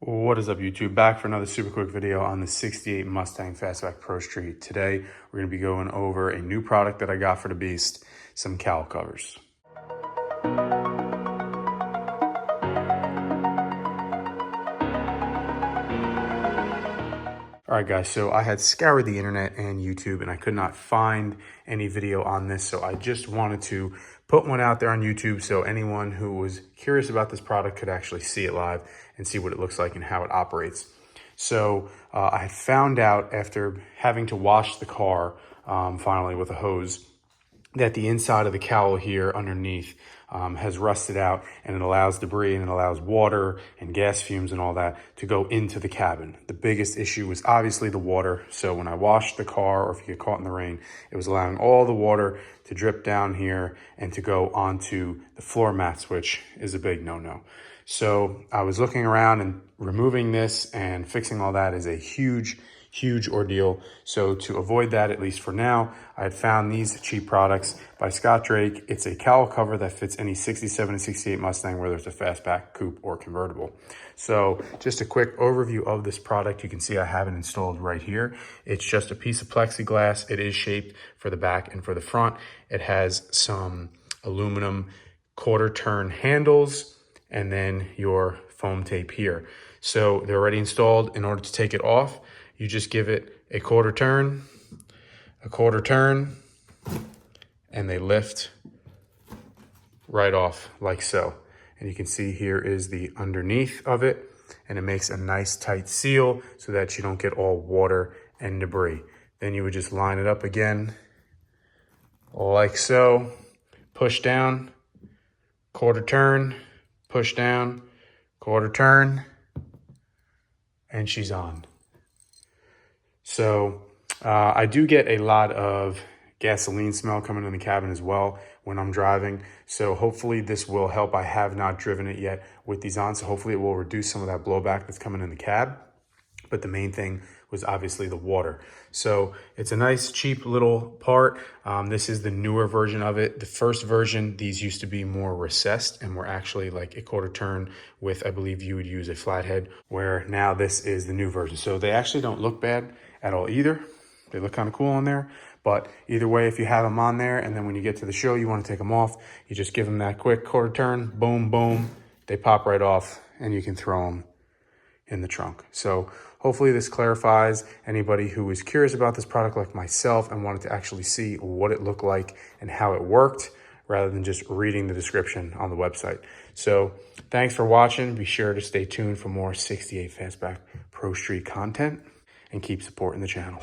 What is up, YouTube? Back for another super quick video on the 68 Mustang Fastback Pro Street. Today, we're going to be going over a new product that I got for the beast, some cowl covers. All right, guys, so I had scoured the internet and YouTube and I could not find any video on this. So I just wanted to put one out there on YouTube so anyone who was curious about this product could actually see it live and see what it looks like and how it operates. So I had found out after having to wash the car finally with a hose that the inside of the cowl here underneath has rusted out, and it allows debris and it allows water and gas fumes and all that to go into the cabin. The biggest issue was obviously the water. So when I washed the car, or if you get caught in the rain, it was allowing all the water to drip down here and to go onto the floor mats, which is a big no-no. So I was looking around, and removing this and fixing all that is a huge ordeal. So to avoid that, at least for now, I had found these cheap products by Scott Drake. It's a cowl cover that fits any 67 and 68 Mustang, whether it's a fastback, coupe, or convertible. So just a quick overview of this product. You can see I have it installed right here. It's just a piece of plexiglass. It is shaped for the back and for the front. It has some aluminum quarter turn handles and then your foam tape here. So they're already installed. In order to take it off, you just give it a quarter turn, and they lift right off like so. And you can see here is the underneath of it, and it makes a nice tight seal so that you don't get all water and debris. Then you would just line it up again like so, push down, quarter turn, push down, quarter turn, and she's on. So I do get a lot of gasoline smell coming in the cabin as well when I'm driving. So hopefully this will help. I have not driven it yet with these on, so hopefully it will reduce some of that blowback that's coming in the cab. But the main thing was obviously the water. So it's a nice, cheap little part. This is the newer version of it. The first version, these used to be more recessed and were actually like a quarter turn with, I believe you would use a flathead, where now this is the new version. So they actually don't look bad at all either. They look kind of cool on there. But either way, if you have them on there and then when you get to the show, you want to take them off, you just give them that quick quarter turn, boom, boom. They pop right off and you can throw them in the trunk. So hopefully this clarifies anybody who is curious about this product like myself and wanted to actually see what it looked like and how it worked, rather than just reading the description on the website. So thanks for watching. Be sure to stay tuned for more 68 Fastback Pro Street content and keep supporting the channel.